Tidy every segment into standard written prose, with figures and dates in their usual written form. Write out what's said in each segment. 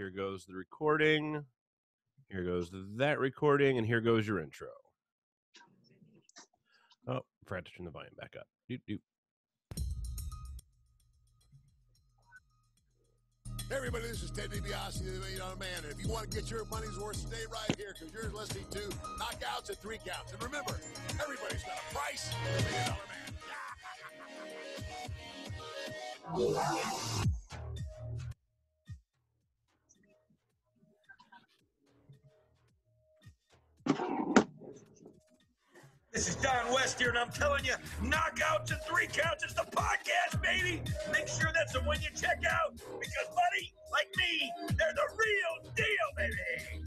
Here goes the recording. Here goes that recording, and here goes your intro. Oh, forgot to turn the volume back up. Doop, doop. Hey everybody, this is Ted DiBiase, the $1 Million Man. And if you want to get your money's worth, stay right here because you're listening to Knockouts at 3 Counts. And remember, everybody's got a price in the $1 Million Man. This is Don West here, and I'm telling you, Knockouts at 3 Counts is the podcast, baby. Make sure that's the one you check out, because, buddy, like me, they're the real deal, baby.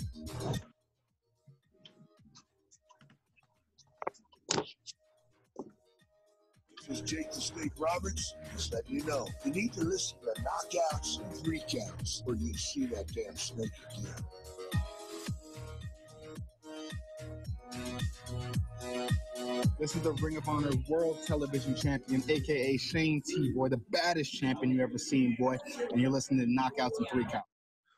This is Jake the Snake Roberts. Just letting you know, you need to listen to Knockouts and 3 Counts, or you see that damn snake again. This is the Ring of Honor World Television Champion, a.k.a. Shane T-Boy, the baddest champion you ever seen, boy. And you're listening to Knockouts and 3 Counts.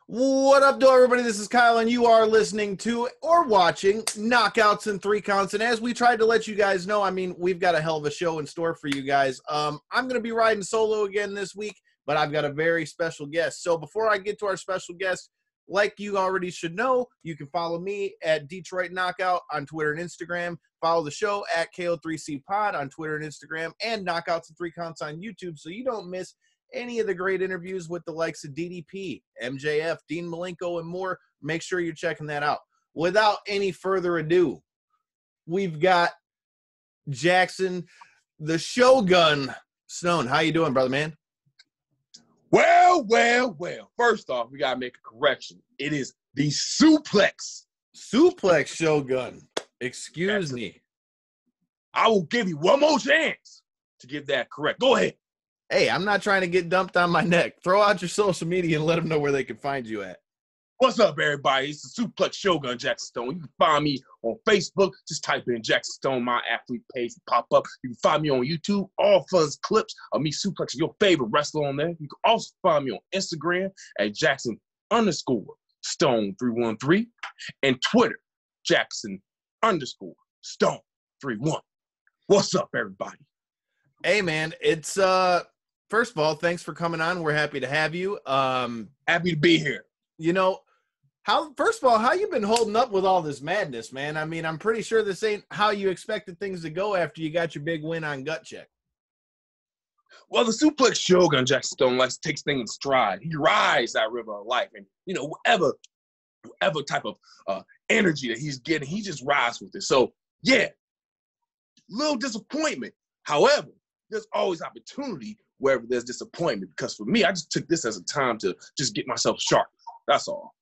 What up, everybody? This is Kyle, and you are listening to or watching Knockouts and 3 Counts. And as we tried to let you guys know, I mean, we've got a hell of a show in store for you guys. I'm going to be riding solo again this week, but I've got a very special guest. So before I get to our special guest, like you already should know, you can follow me at Detroit Knockout on Twitter and Instagram. Follow the show at KO3C Pod on Twitter and Instagram, and Knockouts and 3 Counts on YouTube, so you don't miss any of the great interviews with the likes of DDP, MJF, Dean Malenko, and more. Make sure you're checking that out. Without any further ado, we've got Jackson, the Shogun Stone. How you doing, brother man? Well. First off, we gotta make a correction. It is the Suplex Shogun. Excuse me. I will give you one more chance to get that correct. Go ahead. Hey, I'm not trying to get dumped on my neck. Throw out your social media and let them know where they can find you at. What's up, everybody? It's the Suplex Shogun, Jackson Stone. You can find me on Facebook. Just type in Jackson Stone, my athlete page, and pop up. You can find me on YouTube. All fun clips of me suplexing your favorite wrestler on there. You can also find me on Instagram at Jackson_Stone313 and Twitter, Jackson_Stone31. What's up, everybody? Hey, man, it's first of all, thanks for coming on. We're happy to have you. Happy to be here. You know, first of all, how you been holding up with all this madness, man? I mean, I'm pretty sure this ain't how you expected things to go after you got your big win on Gut Check. Well, the Suplex Shogun, Jackson Stone, likes to take things in stride. He rides that river of life, and whatever type of energy that he's getting, he just rides with it. So, yeah, little disappointment. However, there's always opportunity wherever there's disappointment, because for me, I just took this as a time to just get myself sharp. That's all.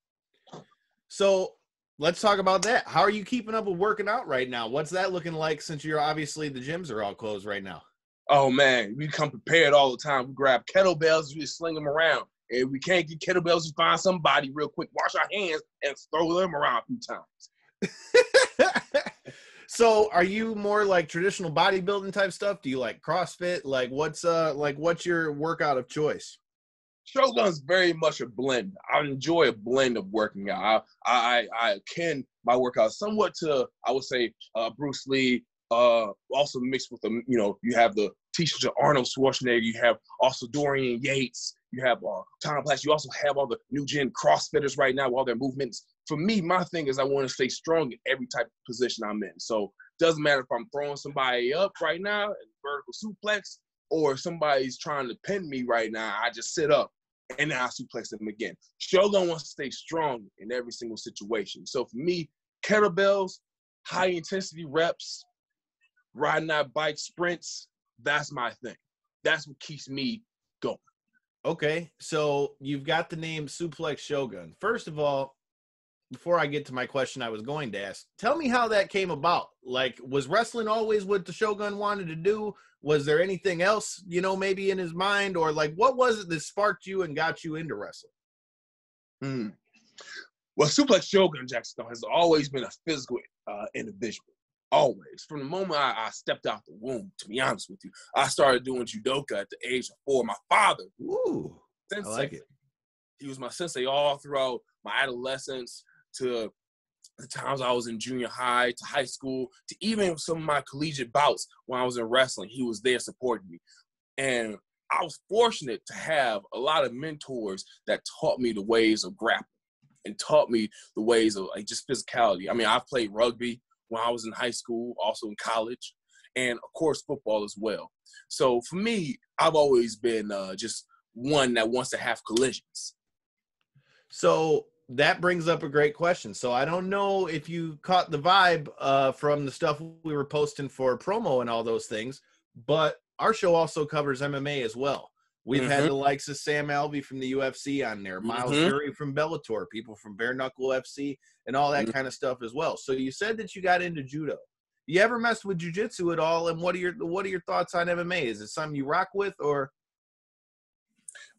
So let's talk about that. How are you keeping up with working out right now? What's that looking like, since you're obviously the gyms are all closed right now? Oh, man, we come prepared all the time. We grab kettlebells, we just sling them around. And we can't get kettlebells, we find somebody real quick, wash our hands, and throw them around a few times. So are you more like traditional bodybuilding type stuff? Do you like CrossFit? Like what's your workout of choice? Shogun's very much a blend. I enjoy a blend of working out. I akin my workout somewhat to, I would say, Bruce Lee, also mixed with the, you have the t-shirts of Arnold Schwarzenegger, you have also Dorian Yates, you have Tom Platz, you also have all the new gen CrossFitters right now, all their movements. For me, my thing is I want to stay strong in every type of position I'm in. So it doesn't matter if I'm throwing somebody up right now in vertical suplex, or if somebody's trying to pin me right now, I just sit up and then I suplex them again. Shogun wants to stay strong in every single situation. So for me, kettlebells, high intensity reps, riding that bike sprints, that's my thing. That's what keeps me going. Okay, so you've got the name Suplex Shogun. First of all, before I get to my question I was going to ask, tell me how that came about. Like, was wrestling always what the Shogun wanted to do? Was there anything else, maybe in his mind? Or, like, what was it that sparked you and got you into wrestling? Well, Suplex Shogun, Jackson, has always been a physical individual. Always. From the moment I stepped out the womb, to be honest with you, I started doing judoka at the age of 4. My father. Ooh, I like it. he was my sensei all throughout my adolescence to the times I was in junior high to high school to even some of my collegiate bouts when I was in wrestling. He was there supporting me. And I was fortunate to have a lot of mentors that taught me the ways of grappling and taught me the ways of like just physicality. I mean, I played rugby when I was in high school, also in college, and of course football as well. So for me, I've always been just one that wants to have collisions. So that brings up a great question. So I don't know if you caught the vibe from the stuff we were posting for promo and all those things, but our show also covers MMA as well. We've had the likes of Sam Alvey from the UFC on there, Miles Jury from Bellator, people from Bare Knuckle FC, and all that kind of stuff as well. So you said that you got into judo. You ever messed with jiu-jitsu at all? And what are your thoughts on MMA? Is it something you rock with, or?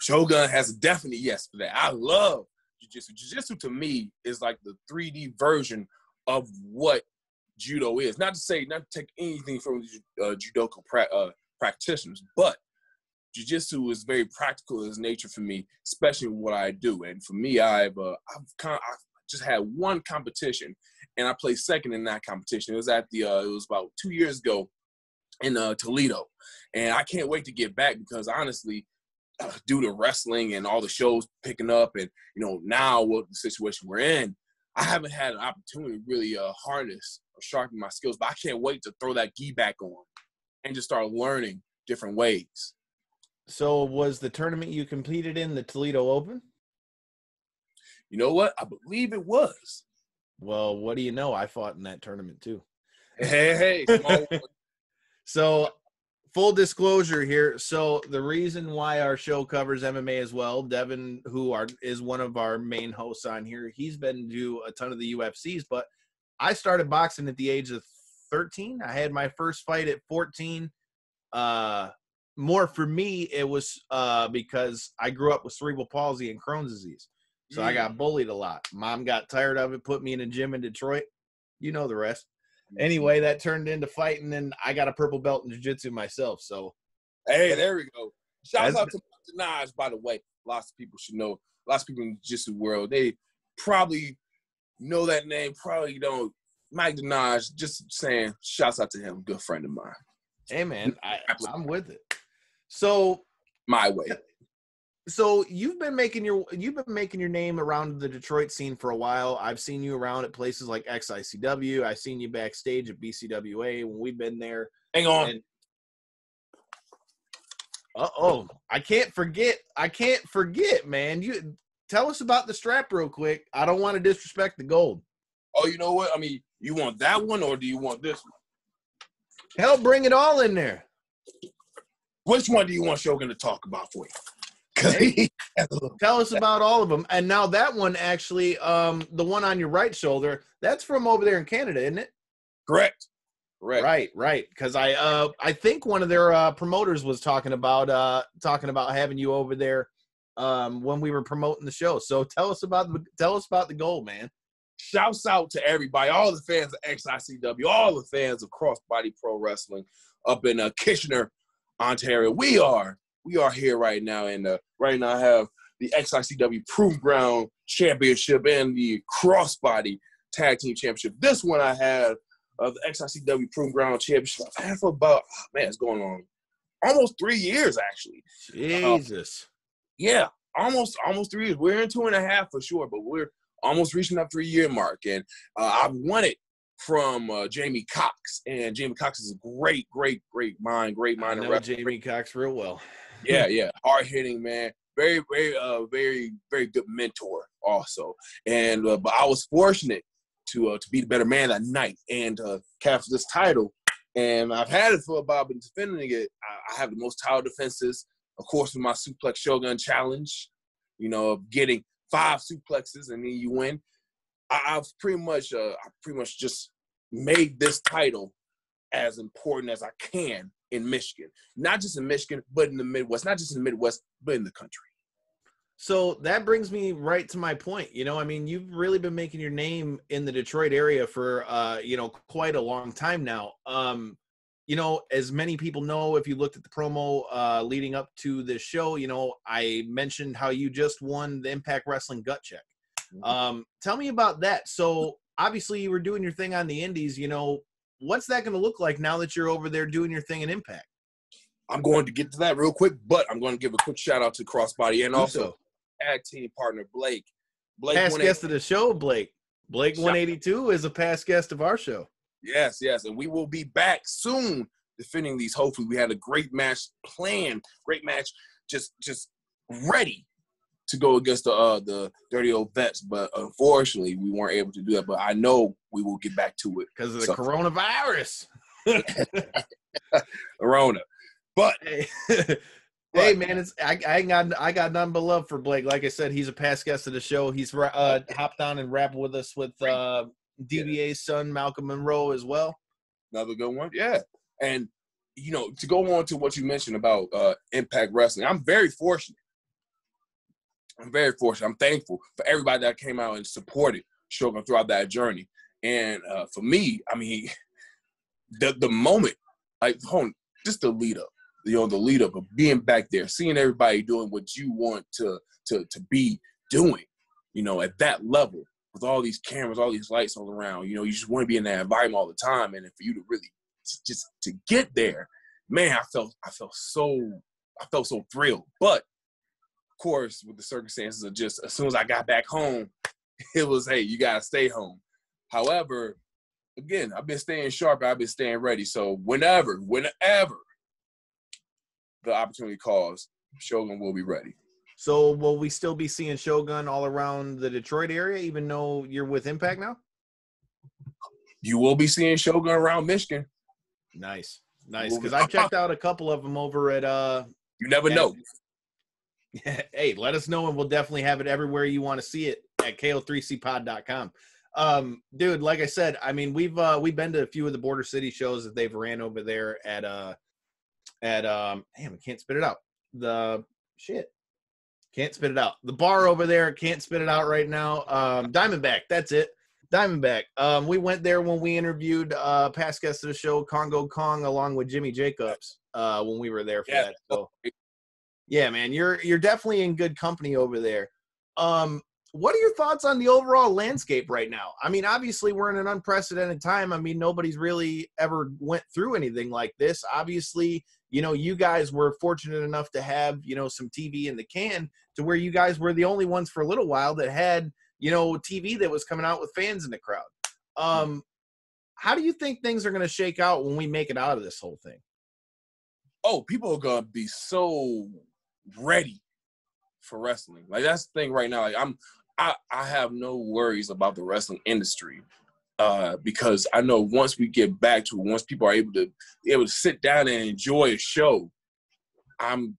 Shogun has a definite yes for that. I love jiu-jitsu. Jiu-jitsu to me is like the 3D version of what judo is. Not to take anything from judoka practitioners, but jiu-jitsu is very practical as nature for me, especially what I do. And for me, I've just had one competition, and I placed second in that competition. It was it was about 2 years ago in Toledo, and I can't wait to get back because honestly, due to wrestling and all the shows picking up, and now what the situation we're in, I haven't had an opportunity to really harness or sharpen my skills. But I can't wait to throw that gi back on and just start learning different ways. So was the tournament you competed in the Toledo Open? You know what? I believe it was. Well, what do you know? I fought in that tournament too. Hey, small one. So full disclosure here. So the reason why our show covers MMA as well, Devin, is one of our main hosts on here, he's been to a ton of the UFCs, but I started boxing at the age of 13. I had my first fight at 14. More for me, it was because I grew up with cerebral palsy and Crohn's disease. So I got bullied a lot. Mom got tired of it, put me in a gym in Detroit. You know the rest. Anyway, that turned into fighting, and I got a purple belt in jiu-jitsu myself. So, hey, there we go. Shout out to Naj, by the way. Lots of people should know. Lots of people in the jiu-jitsu world, they probably know that name, probably don't. Mike Denaj, just saying, shouts out to him, good friend of mine. Hey, man, I'm with it. So my way. So you've been making your name around the Detroit scene for a while. I've seen you around at places like XICW. I've seen you backstage at BCWA when we've been there. Hang on. I can't forget, man. You tell us about the strap real quick. I don't want to disrespect the gold. Oh, you know what? I mean, you want that one or do you want this one? Hell, bring it all in there. Which one do you want Shogun to talk about for you? Hey, tell us about all of them. And now that one actually, the one on your right shoulder, that's from over there in Canada, isn't it? Correct. Right. Because I think one of their promoters was talking about having you over there when we were promoting the show. So tell us about the goal, man. Shouts out to everybody, all the fans of XICW, all the fans of Crossbody Pro Wrestling up in Kitchener, Ontario. We are here right now, and right now I have the XICW Proof Ground Championship and the Crossbody Tag Team Championship. This one I have the XICW Proof Ground Championship. I've had for about, it's going on almost 3 years, actually. Jesus. Yeah, almost 3 years. We're in 2.5 for sure, but we're almost reaching that 3-year mark. And I've won it from Jamie Cox. And Jamie Cox is a great mind. I know Jamie Cox real well. Yeah. Hard-hitting, man. Very good mentor also. And but I was fortunate to be the better man that night and capture this title. And I've had it for about, been defending it. I have the most title defenses, of course, with my Suplex Shogun Challenge, of getting 5 suplexes and then you win. I've pretty much just made this title as important as I can in Michigan. Not just in Michigan, but in the Midwest. Not just in the Midwest, but in the country. So that brings me right to my point. You've really been making your name in the Detroit area for, quite a long time now. you know, as many people know, if you looked at the promo leading up to this show, you know, I mentioned how you just won the Impact Wrestling Gut Check. Tell me about that. So obviously you were doing your thing on the indies, you know, what's that going to look like now that you're over there doing your thing in Impact? I'm going to get to that real quick, but I'm going to give a quick shout out to Crossbody and also tag team partner Blake. Past guest of the show, Blake. Blake 182 is a past guest of our show. Yes, and we will be back soon defending these. Hopefully, we had a great match planned, just ready to go against the Dirty Old Vets, but unfortunately, we weren't able to do that. But I know we will get back to it because of the coronavirus. Corona, but. Hey man, I got nothing but love for Blake. Like I said, he's a past guest of the show. He's hopped on and rapped with us with DBA's son Malcolm Monroe as well. Another good one, yeah. And you know, to go on to what you mentioned about Impact Wrestling, I'm very fortunate. I'm thankful for everybody that came out and supported Shogun throughout that journey. And for me, I mean, the moment, like, just the lead up. You know, the lead up of being back there, seeing everybody doing what you want to be doing, you know, at that level with all these cameras, all these lights all around, you know, you just want to be in that environment all the time. And for you to really just to get there, man, I felt so thrilled. But of course, with the circumstances of just as soon as I got back home, it was, hey, you got to stay home. However, again, I've been staying sharp. I've been staying ready. So whenever the opportunity calls, Shogun will be ready. So will we still be seeing Shogun all around the Detroit area, even though you're with Impact now? You will be seeing Shogun around Michigan. Nice. Because I checked out a couple of them over at you never know. Hey, let us know and we'll definitely have it everywhere you want to see it at ko3cpod.com. Dude, like I said, I mean, we've been to a few of the Border City shows that they've ran over there at damn, I can't spit it out. Can't spit it out. The bar over there, can't spit it out right now. Diamondback, that's it. Diamondback. We went there when we interviewed past guest of the show, Congo Kong, along with Jimmy Jacobs, when we were there for that. So yeah, man, you're definitely in good company over there. What are your thoughts on the overall landscape right now? I mean, obviously we're in an unprecedented time. I mean, nobody's really ever went through anything like this. Obviously, you know, you guys were fortunate enough to have, you know, some TV in the can to where you guys were the only ones for a little while that had, you know, TV that was coming out with fans in the crowd. How do you think things are going to shake out when we make it out of this whole thing? Oh, people are going to be so ready for wrestling. Like, that's the thing right now. Like, I have no worries about the wrestling industry because I know once we get back to it, once people are able to sit down and enjoy a show, I'm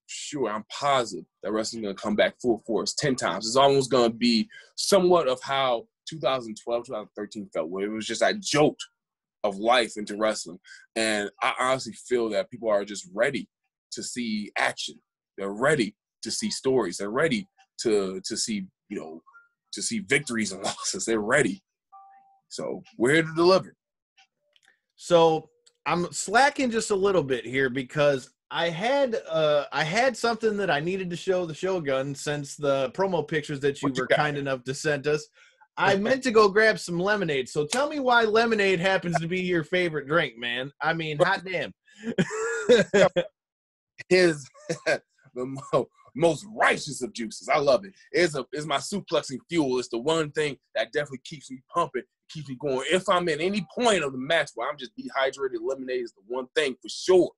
positive that wrestling is going to come back full force 10 times. It's almost going to be somewhat of how 2012, 2013 felt, where it was just that jolt of life into wrestling. And I honestly feel that people are just ready to see action. They're ready to see stories. They're ready to see, you know, to see victories and losses. They're ready. So we're here to deliver. So I'm slacking just a little bit here because I had something that I needed to show the Shogun since the promo pictures that you were kind enough to send us. I meant to go grab some lemonade. So tell me why lemonade happens to be your favorite drink, man. I mean, hot damn. Is the most righteous of juices. I love it. It's my suplexing fuel. It's the one thing that definitely keeps me pumping, keeps me going. If I'm at any point of the match where I'm just dehydrated, lemonade is the one thing for sure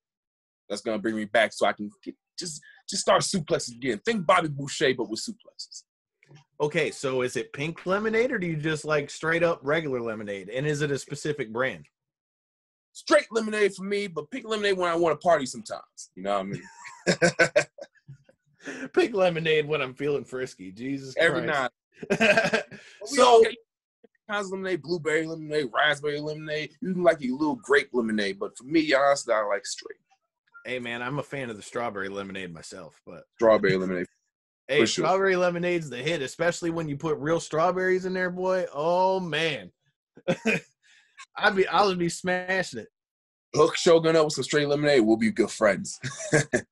that's gonna bring me back, so I can just start suplexing again. Think Bobby Boucher, but with suplexes. Okay, so is it pink lemonade or do you just like straight up regular lemonade? And is it a specific brand? Straight lemonade for me, but pink lemonade when I want to party sometimes. You know what I mean? Pink lemonade when I'm feeling frisky. Jesus Christ. Every night. So kinds of lemonade, blueberry lemonade, raspberry lemonade, even like a little grape lemonade. But for me, honestly, I like straight. Hey man, I'm a fan of the strawberry lemonade myself, but strawberry lemonade. Hey, strawberry lemonade's the hit, especially when you put real strawberries in there, boy. Oh man. I'll be smashing it. hook Shogun up with some straight lemonade. We'll be good friends.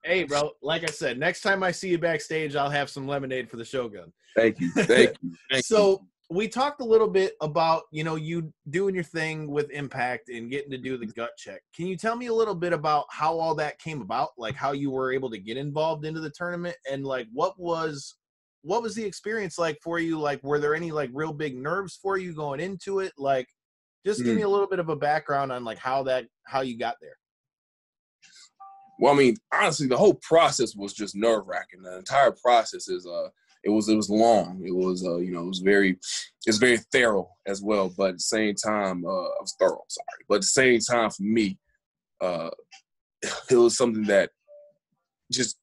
Hey, bro, like I said, next time I see you backstage, I'll have some lemonade for the Shogun. Thank you. Thank you. So we talked a little bit about, you doing your thing with Impact and getting to do the gut check. Can you tell me a little bit about how all that came about, like how you were able to get involved into the tournament, and like what was the experience like for you? Like, were there any like real big nerves for you going into it? Like, just give me a little bit of a background on like how you got there. Well, I mean, honestly, the whole process was just nerve-wracking. The entire process is it was long. It was it's very thorough as well. But at the same time, I was thorough. Sorry, but at the same time, for me, it was something that just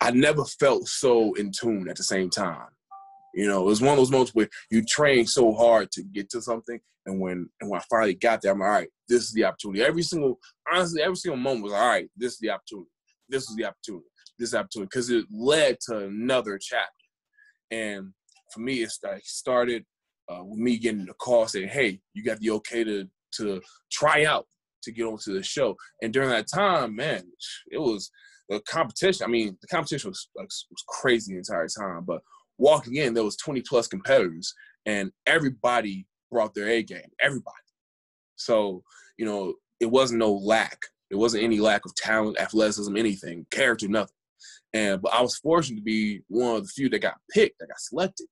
I never felt so in tune at the same time. It was one of those moments where you train so hard to get to something, and when I finally got there, I'm like, all right, this is the opportunity. Every single moment was, all right, this is the opportunity. This is the opportunity. This opportunity, because it led to another chapter. And for me, it started with me getting the call saying, hey, you got the okay to try out to get onto the show. And during that time, man, it was the competition. I mean, the competition was crazy the entire time, but walking in, there was 20 plus competitors, and everybody brought their A game. Everybody. So, it wasn't no lack. There wasn't any lack of talent, athleticism, anything, character, nothing. But I was fortunate to be one of the few that got picked, that got selected.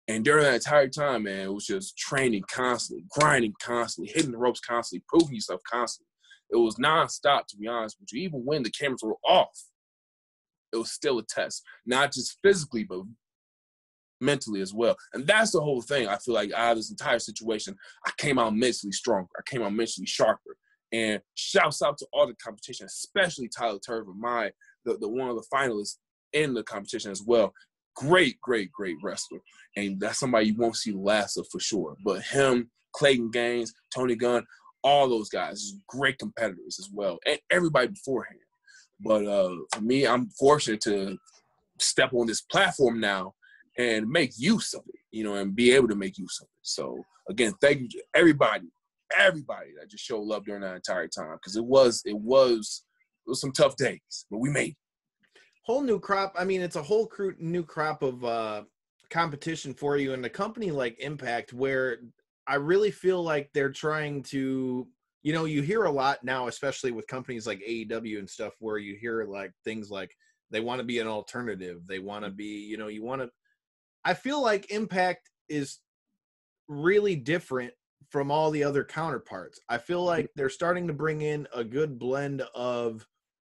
And during that entire time, man, it was just training constantly, grinding constantly, hitting the ropes constantly, proving yourself constantly. It was nonstop, to be honest with you. Even when the cameras were off, it was still a test, not just physically, but mentally as well. And that's the whole thing. I feel like out of this entire situation, I came out mentally stronger. I came out mentally sharper. And shouts out to all the competition, especially Tyler Turver, the one of the finalists in the competition as well. Great, great, great wrestler. And that's somebody you won't see the last of for sure. But him, Clayton Gaines, Tony Gunn, all those guys, great competitors as well. And everybody beforehand. But for me, I'm fortunate to step on this platform now and make use of it, and be able to make use of it. So, again, thank you to everybody that just showed love during that entire time, because it was some tough days, but we made it. Whole new crop. I mean, it's a whole new crop of competition for you, and a company like Impact, where I really feel like they're trying to, you hear a lot now, especially with companies like AEW and stuff, where you hear like things like they want to be an alternative. They want to be, I feel like Impact is really different from all the other counterparts. I feel like they're starting to bring in a good blend of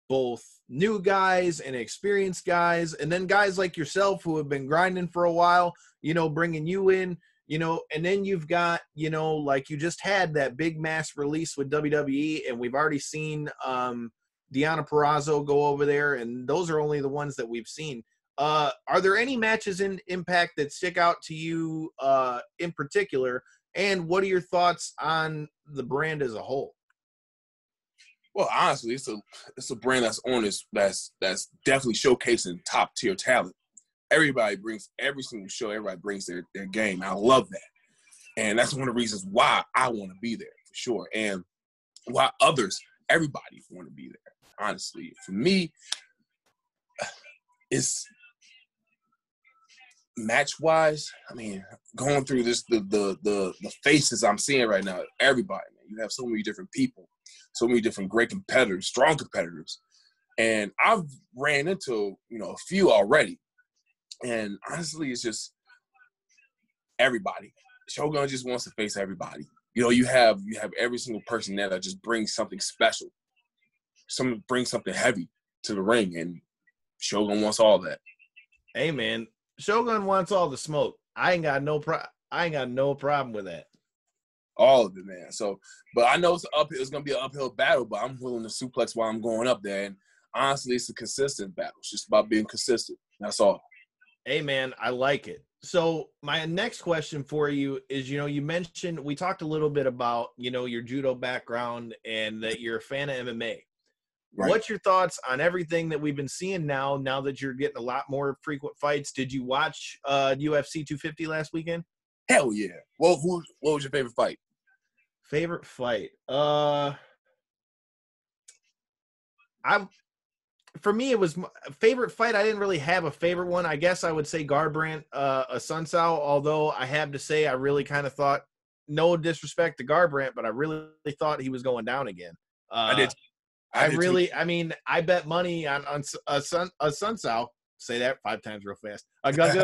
both new guys and experienced guys, and then guys like yourself who have been grinding for a while, bringing you in, and then you've got, like you just had that big mass release with WWE, and we've already seen Deonna Purrazzo go over there, and those are only the ones that we've seen. Are there any matches in Impact that stick out to you in particular? And what are your thoughts on the brand as a whole? Well, honestly, it's a brand that's definitely showcasing top tier talent. Every single show, everybody brings their game. I love that. And that's one of the reasons why I want to be there for sure. And why everybody want to be there. Honestly, for me, it's match-wise, I mean, going through this, the faces I'm seeing right now, everybody, man, you have so many different people, so many different great competitors, strong competitors. And I've ran into, a few already. And honestly, it's just everybody. Shogun just wants to face everybody. You have every single person there that just brings something special. Someone brings something heavy to the ring, and Shogun wants all that. Hey, man, Shogun wants all the smoke. I ain't got no problem with that. All of it, man. So, but I know it's gonna be an uphill battle, but I'm willing to suplex while I'm going up there. And honestly, it's a consistent battle. It's just about being consistent. That's all. Hey, man, I like it. So my next question for you is, you mentioned, we talked a little bit about, your judo background and that you're a fan of MMA. Right. What's your thoughts on everything that we've been seeing now that you're getting a lot more frequent fights? Did you watch UFC 250 last weekend? Hell yeah. Well, what was your favorite fight? Favorite fight? For me, it was favorite fight. I didn't really have a favorite one. I guess I would say Garbrandt, Asuncao, although I have to say I really kind of thought, no disrespect to Garbrandt, but I really thought he was going down again. I did. I mean, I bet money on Asuncao. Say that 5 times real fast. I got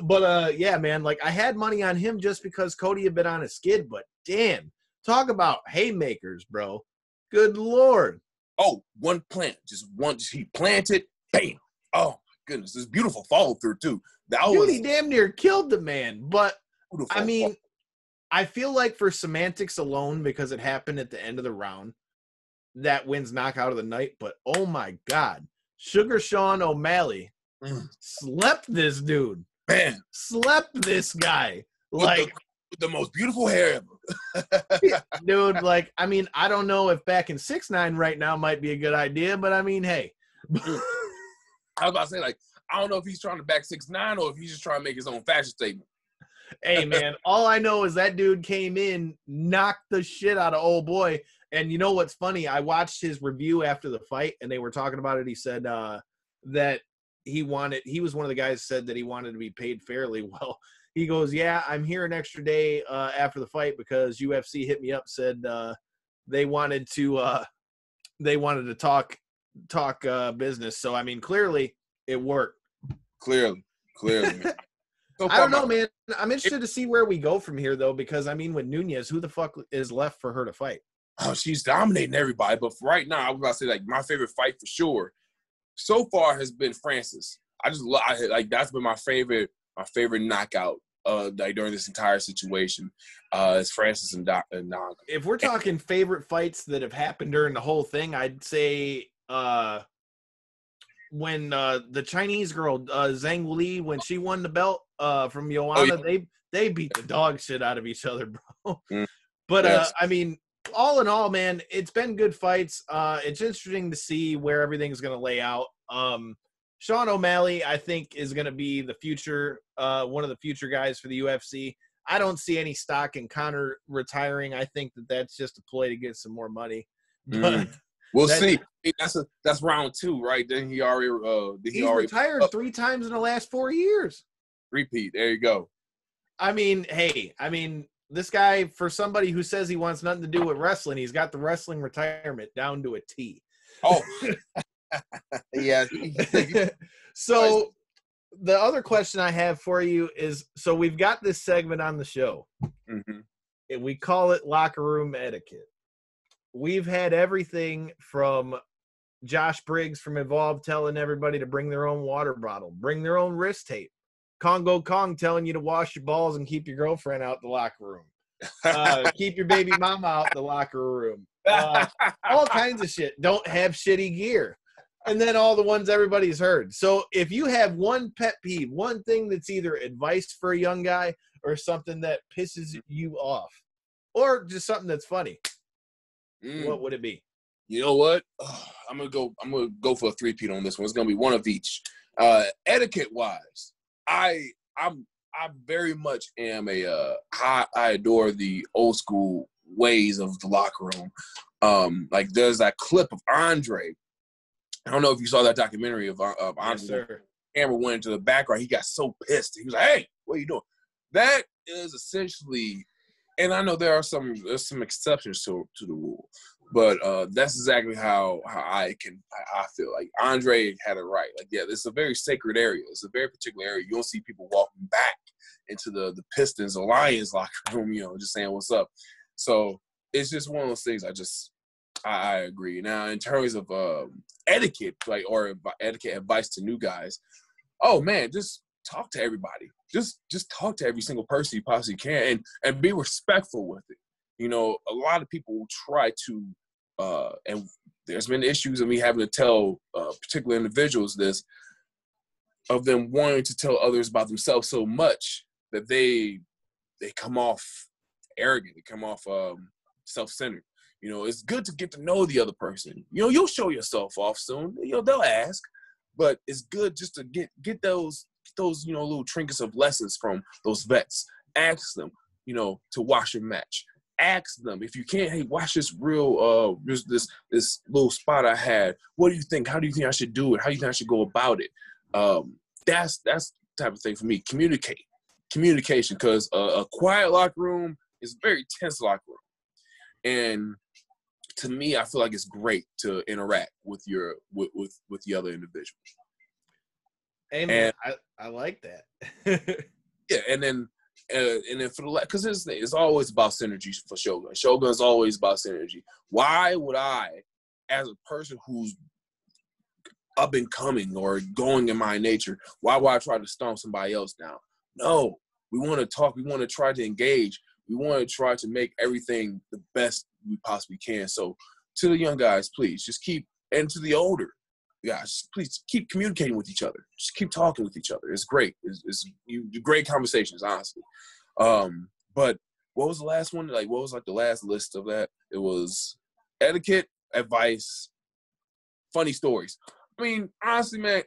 but yeah, man, like I had money on him just because Cody had been on a skid, but damn, talk about haymakers, bro. Good Lord. Oh, one plant, he planted, bam. Oh my goodness, this beautiful follow through too. Dude, he damn near killed the man. But beautiful. I mean, I feel like for semantics alone, because it happened at the end of the round, that wins knockout of the night. But oh my God, Sugar Sean O'Malley slept this dude. Man, slept this guy. With the most beautiful hair ever. Dude, like, I mean, I don't know if back in 6'9" right now might be a good idea, but I mean, hey. I was about to say, like, I don't know if he's trying to back 6'9" or if he's just trying to make his own fashion statement. Hey, man, all I know is that dude came in, knocked the shit out of old boy. And you know what's funny? I watched his review after the fight, and they were talking about it. He said that he was one of the guys who said that he wanted to be paid fairly. Well, he goes, yeah, I'm here an extra day after the fight because UFC hit me up, said they wanted to talk business. So, I mean, clearly it worked. Clearly. So I don't know, man. I'm interested to see where we go from here, though, because, I mean, with Nunes, who the fuck is left for her to fight? Oh, she's dominating everybody. But for right now, I was about to say, like, my favorite fight for sure so far has been Francis. That's been my favorite knockout like during this entire situation. Is Francis and Nanga. If we're talking favorite fights that have happened during the whole thing, I'd say when the Chinese girl Zhang Li, when she won the belt from Joanna, they beat the dog shit out of each other, bro. But yes. I mean, all in all, man, it's been good fights. It's interesting to see where everything's going to lay out. Sean O'Malley, I think, is going to be the future, one of the future guys for the UFC. I don't see any stock in Conor retiring. I think that that's just a ploy to get some more money. But we'll see. That's round 2, right? Then he already he's retired 3 times in the last 4 years. Repeat. There you go. I mean, hey, this guy, for somebody who says he wants nothing to do with wrestling, he's got the wrestling retirement down to a T. Oh, yeah. So the other question I have for you is, so we've got this segment on the show. And we call it Locker Room Etiquette. We've had everything from Josh Briggs from Evolve telling everybody to bring their own water bottle, bring their own wrist tape. Congo Kong telling you to wash your balls and keep your girlfriend out the locker room. Keep your baby mama out the locker room. All kinds of shit. Don't have shitty gear. And then all the ones everybody's heard. So if you have one pet peeve, one thing that's either advice for a young guy or something that pisses you off, or just something that's funny, what would it be? You know what? I'm gonna go for a three-peat on this one. It's gonna be one of each. Etiquette-wise, I very much am I adore the old school ways of the locker room. Like there's that clip of Andre. I don't know if you saw that documentary of Andre. Yes, sir. Camera went into the background. He got so pissed. He was like, "Hey, what are you doing?" That is essentially, and I know there's some exceptions to the rule, but that's exactly how I feel. Like Andre had it right. Like, yeah, it's a very sacred area. It's a very particular area. You don't see people walking back into the Pistons or Lions locker room, just saying what's up. So it's just one of those things. I agree. Now, in terms of etiquette, or etiquette advice to new guys, oh man, just talk to everybody. Just talk to every single person you possibly can, and be respectful with it. A lot of people will try to, and there's been issues of me having to tell particular individuals this, of them wanting to tell others about themselves so much that they come off arrogant, they come off self-centered. It's good to get to know the other person. You'll show yourself off soon. They'll ask, but it's good just to get those little trinkets of lessons from those vets. Ask them, to watch your match. ask them. If you can't, hey, watch this real this little spot I had. What do you think? How do you think I should do it? How do you think I should go about it? That's the type of thing for me. Communication, because a quiet locker room is a very tense locker room. And to me, I feel like it's great to interact with with the other individual. Hey man, I like that. Yeah, and then for the, because it's always about synergy for Shogun. Shogun's always about synergy. Why would I, as a person who's up and coming or going in my nature, why would I try to stomp somebody else down? No, we want to talk. We want to try to engage. We want to try to make everything the best we possibly can. So to the young guys, please just keep, and to the older guys, please keep communicating with each other. Just keep talking with each other. It's great. It's great conversations, honestly. But what was the last one? Like, what was like the last list of that? It was etiquette, advice, funny stories. I mean, honestly, man,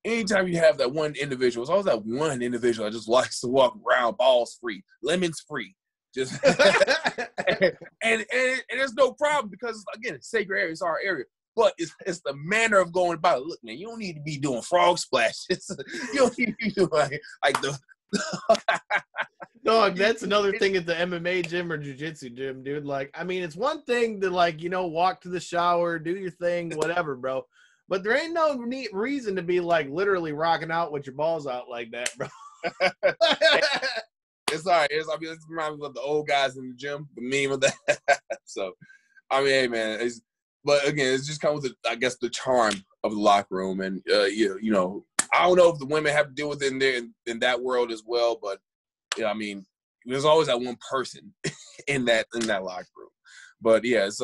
anytime you have that one individual, it's always that one individual that just likes to walk around balls free, lemons free. Just and there's no problem because, again, it's sacred area, it's our area. But it's the manner of going about it. Look, man, you don't need to be doing frog splashes. You don't need to be doing like the Dog, that's another thing at the MMA gym or jiu-jitsu gym, dude. Like, I mean, it's one thing to, like, you know, walk to the shower, do your thing, whatever, bro. But there ain't no neat reason to be, like, literally rocking out with your balls out like that, bro. It's all right. It's reminds me of the old guys in the gym, the meme of that. So, I mean, hey, man. But, again, it's just kind of, I guess, the charm of the locker room. And, you know, I don't know if the women have to deal with it in that world as well, but yeah, I mean, there's always that one person in that locker room. But yeah, it's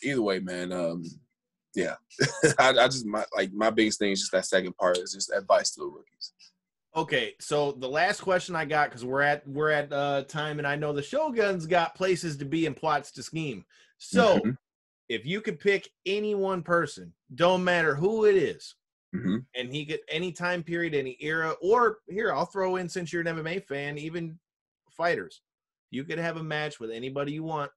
either way, man. Yeah, I just my biggest thing is just that second part is just advice to the rookies. Okay, so the last question I got, because we're at time, and I know the Shogun's got places to be and plots to scheme. So if you could pick any one person, don't matter who it is. And he could, any time period, any era, or here, I'll throw in, since you're an MMA fan, even fighters. You could have a match with anybody you want,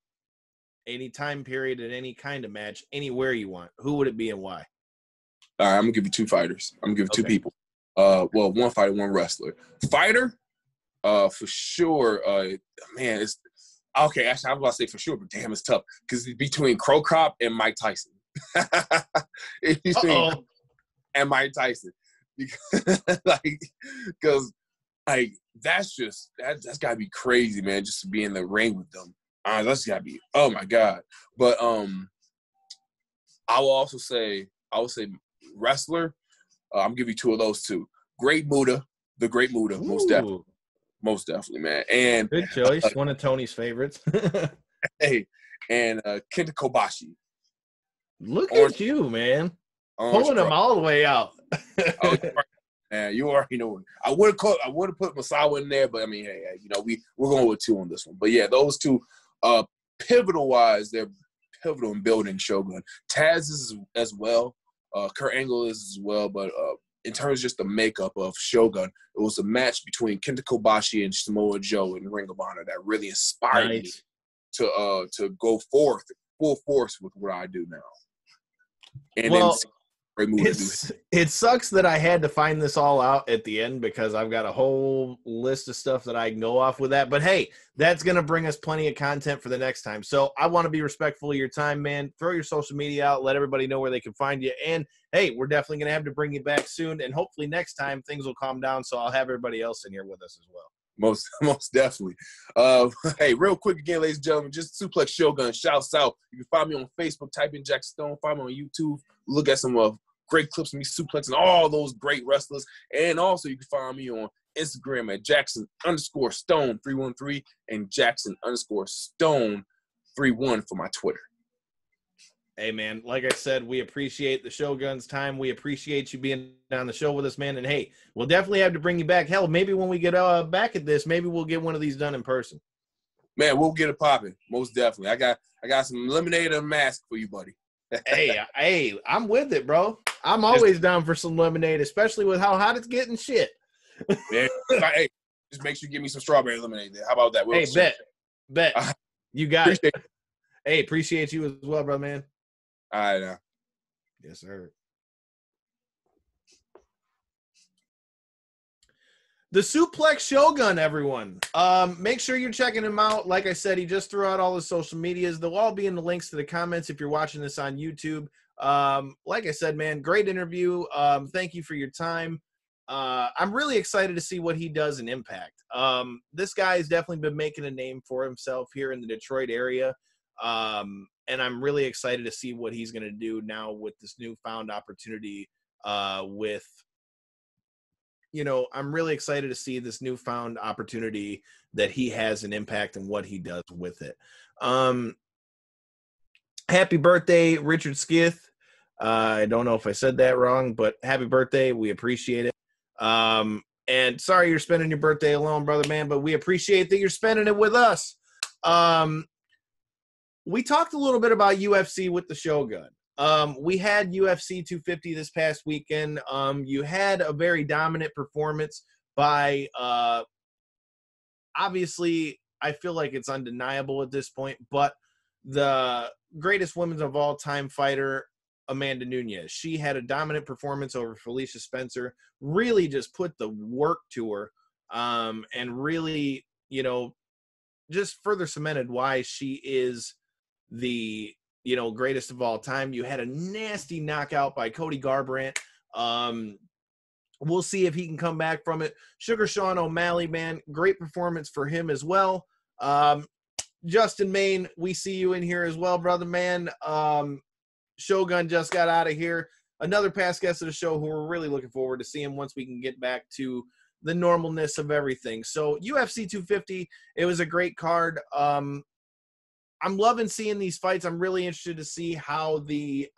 any time period, at any kind of match, anywhere you want. Who would it be and why? All right, I'm going to give you two fighters. I'm going to give you two people. Well, one fighter, one wrestler. Fighter, for sure, man, it's – okay, actually, I was about to say for sure, but damn, it's tough. Because it's between Crow Cop and Mike Tyson. It's between and Mike Tyson, because that's gotta be crazy, man. Just to be in the ring with them, that's gotta be, oh my god. But I will say wrestler. I'm giving you two of those two. The Great Muda, most definitely, man. And good choice, one of Tony's favorites. Hey, and Kenta Kobashi. Look at you, man. Pulling them all the way out. Man, you already know. I would have put Masawa in there, but I mean, hey, you know, we're going with two on this one. But yeah, those two, pivotal wise, they're pivotal in building Shogun. Taz is as well. Kurt Angle is as well. But in terms of just the makeup of Shogun, it was a match between Kenta Kobashi and Samoa Joe in Ring of Honor that really inspired me to go forth full force with what I do now. And well, it sucks that I had to find this all out at the end, because I've got a whole list of stuff that I can go off with that. But hey, that's going to bring us plenty of content for the next time. So I want to be respectful of your time, man. Throw your social media out. Let everybody know where they can find you. And hey, we're definitely going to have to bring you back soon. And hopefully next time things will calm down, so I'll have everybody else in here with us as well. Most definitely. Hey, real quick again, ladies and gentlemen, just Suplex Shogun, shouts out. You can find me on Facebook, type in Jackson Stone, find me on YouTube, look at some great clips of me suplexing all those great wrestlers. And also you can find me on Instagram at Jackson_Stone313 and Jackson_Stone31 for my Twitter. Hey, man, like I said, we appreciate the Shogun's time. We appreciate you being on the show with us, man. And, hey, we'll definitely have to bring you back. Hell, maybe when we get back at this, maybe we'll get one of these done in person. Man, we'll get it popping, most definitely. I got some lemonade and mask for you, buddy. hey, I'm with it, bro. I'm always down for some lemonade, especially with how hot it's getting. Shit. Yeah, hey, just make sure you give me some strawberry lemonade there. How about that? Hey, bet. Bet. I You got appreciate it. Hey, appreciate you as well, brother, man. All right, now. Yes, sir. The Suplex Shogun, everyone. Make sure you're checking him out. Like I said, he just threw out all his social medias. They'll all be in the links to the comments if you're watching this on YouTube. Like I said, man, great interview. Thank you for your time. I'm really excited to see what he does in Impact. This guy has definitely been making a name for himself here in the Detroit area. And I'm really excited to see what he's going to do now with this newfound opportunity I'm really excited to see this newfound opportunity that he has an impact and what he does with it. Happy birthday, Richard Skith. I don't know if I said that wrong, but happy birthday. We appreciate it. And sorry you're spending your birthday alone, brother, man, but we appreciate that you're spending it with us. We talked a little bit about UFC with the Shogun. We had UFC 250 this past weekend. You had a very dominant performance by, obviously, I feel like it's undeniable at this point, but the greatest women of all time fighter, Amanda Nunes. She had a dominant performance over Felicia Spencer, really just put the work to her, and really, just further cemented why she is the greatest of all time. You had a nasty knockout by Cody Garbrandt. We'll see if he can come back from it. Sugar Sean O'Malley, man, great performance for him as well. Justin Main, we see you in here as well, brother, man. Shogun just got out of here. Another past guest of the show who we're really looking forward to seeing once we can get back to the normalness of everything. So UFC 250, it was a great card. I'm loving seeing these fights. I'm really interested to see how the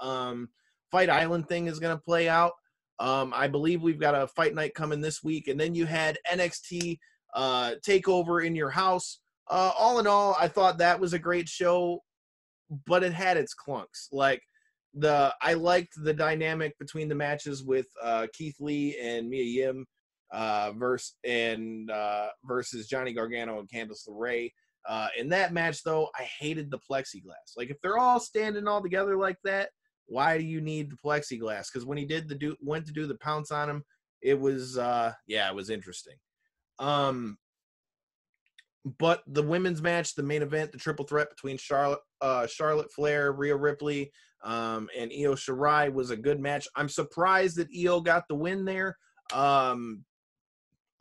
Fight Island thing is going to play out. I believe we've got a fight night coming this week. And then you had NXT TakeOver in your house. All in all, I thought that was a great show, but it had its clunks. I liked the dynamic between the matches with Keith Lee and Mia Yim versus Johnny Gargano and Candice LeRae. In that match, though, I hated the plexiglass. If they're all standing all together like that, why do you need the plexiglass? Because when he went to do the pounce on him, it was it was interesting. But the women's match, the main event, the triple threat between Charlotte Flair, Rhea Ripley, and Io Shirai was a good match. I'm surprised that Io got the win there.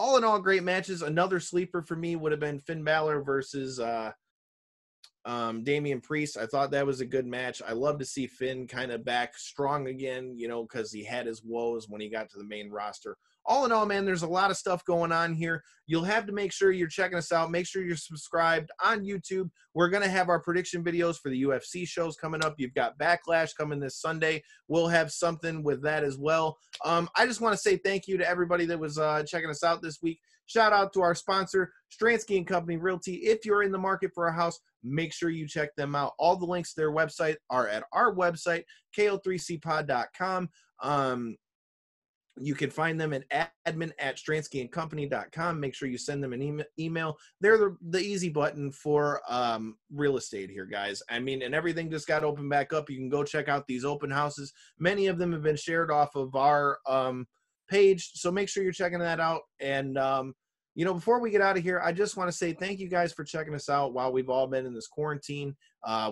All in all, great matches. Another sleeper for me would have been Finn Balor versus Damian Priest. I thought that was a good match. I love to see Finn kind of back strong again, because he had his woes when he got to the main roster. All in all, man, there's a lot of stuff going on here. You'll have to make sure you're checking us out. Make sure you're subscribed on YouTube. We're going to have our prediction videos for the UFC shows coming up. You've got Backlash coming this Sunday. We'll have something with that as well. I just want to say thank you to everybody that was checking us out this week. Shout out to our sponsor, Stransky & Company Realty. If you're in the market for a house, make sure you check them out. All the links to their website are at our website, ko3cpod.com. You can find them at admin@stranskyandcompany.com. Make sure you send them an email. They're the easy button for real estate here, guys. I mean, and everything just got opened back up. You can go check out these open houses. Many of them have been shared off of our page, so make sure you're checking that out. And before we get out of here, I just want to say thank you guys for checking us out while we've all been in this quarantine.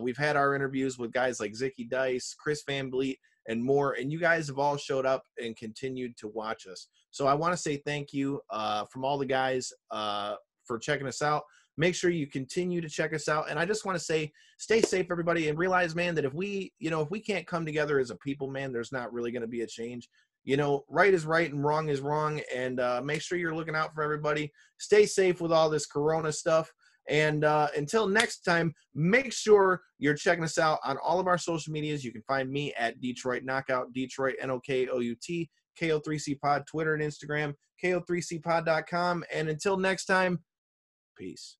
We've had our interviews with guys like Zicky Dice, Chris Van Vliet, and more, and you guys have all showed up and continued to watch us. So I want to say thank you from all the guys for checking us out. Make sure you continue to check us out. And I just want to say, stay safe, everybody, and realize, man, that if we can't come together as a people, man, there's not really going to be a change. Right is right and wrong is wrong. And make sure you're looking out for everybody. Stay safe with all this Corona stuff. And until next time, make sure you're checking us out on all of our social medias. You can find me at Detroit Knockout, Detroit, NOKOUT, KO3C Pod, Twitter and Instagram, KO3CPod.com. And until next time, peace.